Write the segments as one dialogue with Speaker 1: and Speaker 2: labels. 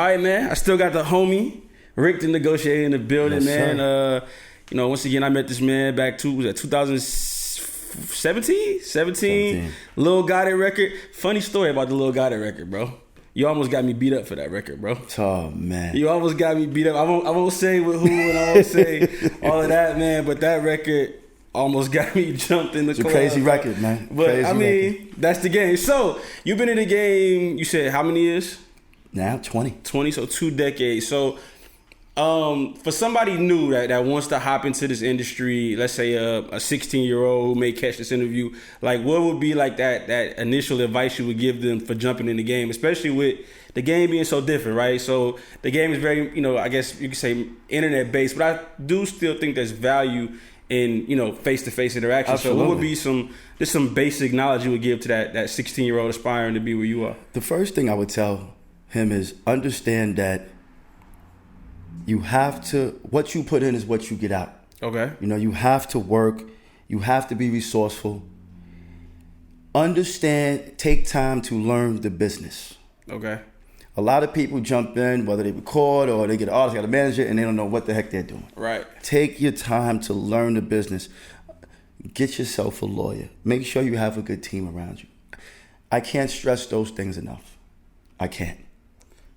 Speaker 1: All right, man. I still got the homie, Rick the Negotiator in the building,
Speaker 2: Yes,
Speaker 1: man. Once again, I met this man back to 2017? 17. Lil Gotti record. Funny story about the Lil Gotti record, bro. You almost got me beat up for that record, bro.
Speaker 2: Oh, man.
Speaker 1: You almost got me beat up. I won't say with who and I won't say all of that, man. But that record almost got me jumped in the club.
Speaker 2: It's a crazy record, man.
Speaker 1: But,
Speaker 2: crazy
Speaker 1: record. That's the game. So, you've been in the game, you said how many years?
Speaker 2: Now, 20.
Speaker 1: 20, so 2 decades. So, for somebody new that wants to hop into this industry, let's say a 16-year-old who may catch this interview, like what would be like that initial advice you would give them for jumping in the game, especially with the game being so different, right? So the game is very, I guess you could say internet-based, but I do still think there's value in, face-to-face interaction.
Speaker 2: Absolutely.
Speaker 1: So what would be some basic knowledge you would give to that 16-year-old aspiring to be where you are?
Speaker 2: The first thing I would tell him is understand that you have to, what you put in is what you get out.
Speaker 1: Okay.
Speaker 2: You have to work. You have to be resourceful. Understand, take time to learn the business.
Speaker 1: Okay.
Speaker 2: A lot of people jump in, whether they record or they get an artist, got a manager, and they don't know what the heck they're doing.
Speaker 1: Right.
Speaker 2: Take your time to learn the business. Get yourself a lawyer. Make sure you have a good team around you. I can't stress those things enough. I can't.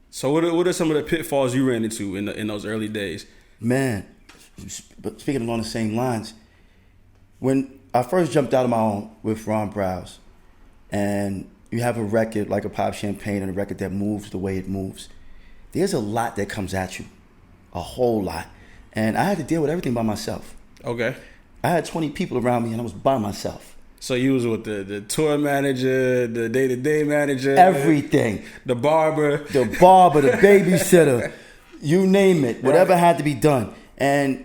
Speaker 1: So what are some of the pitfalls you ran into in those early days?
Speaker 2: Man, but speaking along the same lines, when I first jumped out on my own with Ron Browse, and you have a record like a Pop Champagne and a record that moves the way it moves, there's a lot that comes at you, a whole lot. And I had to deal with everything by myself.
Speaker 1: Okay.
Speaker 2: I had 20 people around me and I was by myself.
Speaker 1: So you was with the tour manager, the day-to-day manager.
Speaker 2: Everything.
Speaker 1: The barber.
Speaker 2: The babysitter, you name it, whatever had to be done. And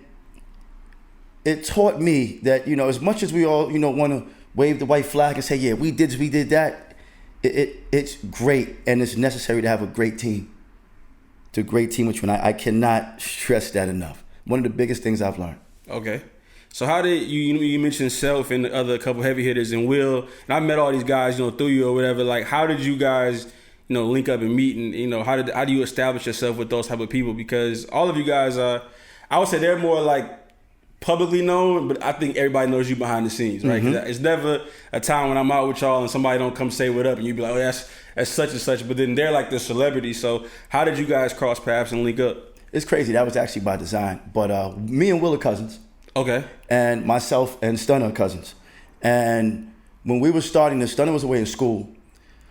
Speaker 2: it taught me that, as much as we all, want to wave the white flag and say, yeah, we did this, we did that, it's great and it's necessary to have a great team. It's a great team, which I cannot stress that enough. One of the biggest things I've learned.
Speaker 1: Okay. So how did you mentioned Self and the other couple heavy hitters and Will, and I met all these guys, through you or whatever. Like, how did you guys, link up and meet, and how do you establish yourself with those type of people? Because all of you guys are, I would say they're more like publicly known, but I think everybody knows you behind the scenes, right? Mm-hmm. It's never a time when I'm out with y'all and somebody don't come say what up, and you be like, oh, that's such and such. But then they're like the celebrity. So how did you guys cross paths and link up?
Speaker 2: It's crazy. That was actually by design. But me and Will are cousins.
Speaker 1: Okay.
Speaker 2: And myself and Stunner are cousins. And when we were starting this, Stunner was away in school.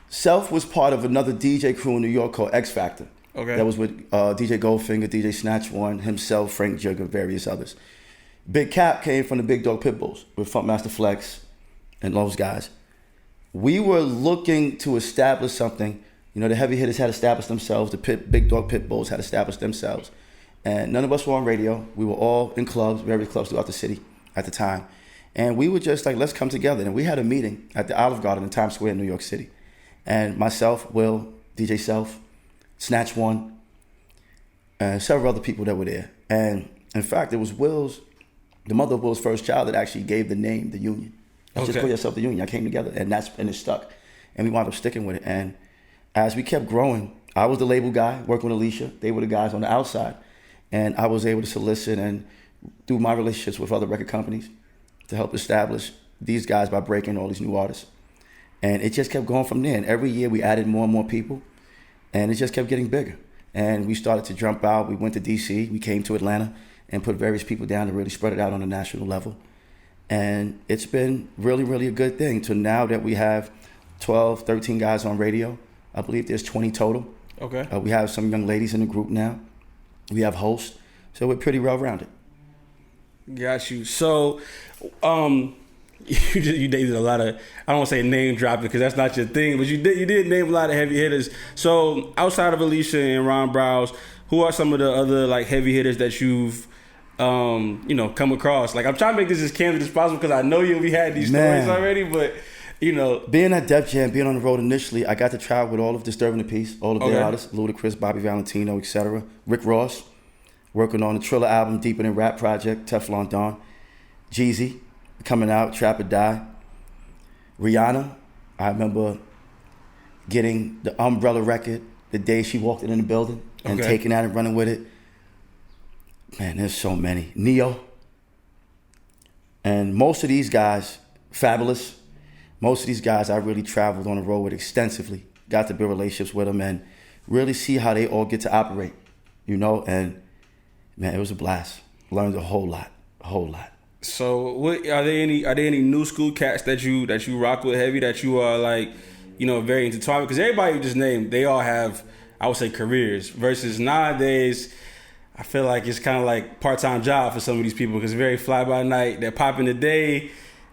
Speaker 2: Self was part of another DJ crew in New York called X Factor.
Speaker 1: Okay.
Speaker 2: That was with DJ Goldfinger, DJ Snatch One, himself, Frank Jugger, various others. Big Cap came from the Big Dog Pitbulls with Funkmaster Flex and those guys. We were looking to establish something. The heavy hitters had established themselves. The Big Dog Pitbulls had established themselves. And none of us were on radio. We were all in clubs, various clubs throughout the city at the time. And we were just like, let's come together. And we had a meeting at the Olive Garden in Times Square in New York City. And myself, Will, DJ Self, Snatch One, and several other people that were there. And in fact, it was the mother of Will's first child that actually gave the name, The Union. Just call yourself The Union. I came together and it stuck. And we wound up sticking with it. And as we kept growing, I was the label guy working with Alicia. They were the guys on the outside. And I was able to solicit and through my relationships with other record companies to help establish these guys by breaking all these new artists. And it just kept going from there. And every year we added more and more people. And it just kept getting bigger. And we started to jump out. We went to D.C. We came to Atlanta and put various people down to really spread it out on a national level. And it's been really, really a good thing to now that we have 12, 13 guys on radio. I believe there's 20 total.
Speaker 1: Okay.
Speaker 2: We have some young ladies in the group now. We have hosts, so we're pretty well-rounded.
Speaker 1: Got you. So, you dated a lot of, I don't want to say name dropping because that's not your thing, but you did name a lot of heavy hitters. So, outside of Alicia and Ron Browse, who are some of the other like heavy hitters that you've come across? Like, I'm trying to make this as candid as possible because I know we had these stories already, but
Speaker 2: being at Def Jam, being on the road initially, I got to travel with all of Disturbing the Peace, all of their artists, Ludacris, Bobby Valentino, etc. Rick Ross, working on the Triller album, Deeper Than Rap project, Teflon Don. Jeezy, coming out, Trap or Die. Rihanna, I remember getting the Umbrella record the day she walked in the building. and
Speaker 1: Okay.
Speaker 2: taking that and running with it. Man, there's so many. Neo. And most of these guys, Fabulous. Most of these guys I really traveled on the road with extensively. Got to build relationships with them and really see how they all get to operate, you know? And man, it was a blast. Learned a whole lot.
Speaker 1: So, what are there any new school cats that you rock with heavy that you are like, you know, very intertwined? Because everybody you just named, they all have, I would say, careers. Versus nowadays, I feel like it's kind of like part-time job for some of these people because it's very fly by night. They're popping today.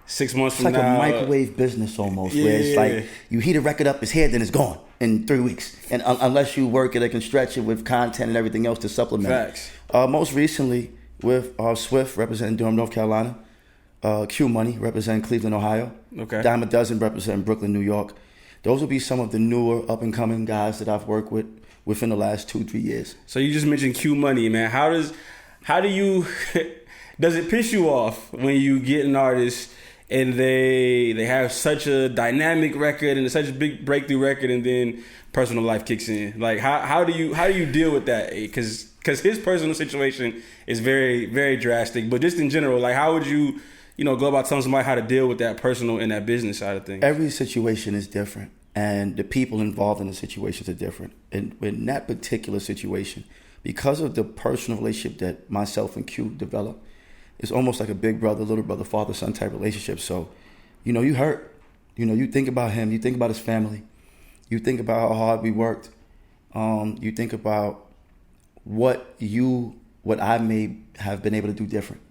Speaker 1: 6 months
Speaker 2: It's
Speaker 1: from
Speaker 2: like
Speaker 1: now,
Speaker 2: a microwave business almost, where it's like you heat a record up, it's here, then it's gone in 3 weeks. And unless you work it, they can stretch it with content and everything else to supplement.
Speaker 1: Facts.
Speaker 2: Most recently with Swift representing Durham, North Carolina, Q Money representing Cleveland, Ohio,
Speaker 1: Okay.
Speaker 2: Dime a Dozen representing Brooklyn, New York. Those will be some of the newer up and coming guys that I've worked with within the last 2-3 years.
Speaker 1: So you just mentioned Q Money, man. How do you does it piss you off when you get an artist and they have such a dynamic record and such a big breakthrough record, and then personal life kicks in? Like how do you deal with that? Because his personal situation is very, very drastic. But just in general, like how would you go about telling somebody how to deal with that personal and that business side of things?
Speaker 2: Every situation is different, and the people involved in the situations are different. And in that particular situation, because of the personal relationship that myself and Q developed, it's almost like a big brother, little brother, father, son type relationship. So, you hurt. You think about him. You think about his family. You think about how hard we worked. You think about what I may have been able to do different.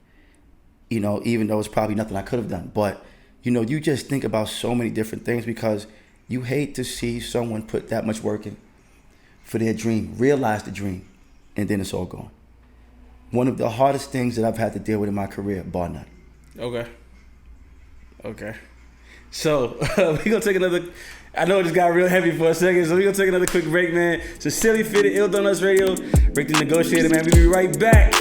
Speaker 2: Even though it's probably nothing I could have done. But, you just think about so many different things because you hate to see someone put that much work in for their dream, realize the dream, and then it's all gone. One of the hardest things that I've had to deal with in my career, bar none.
Speaker 1: Okay. So we're gonna take another. I know it just got real heavy for a second, so we're gonna take another quick break, man. So Silly Fitted, Ill Donuts Radio, Rick the Negotiator, man. We'll be right back.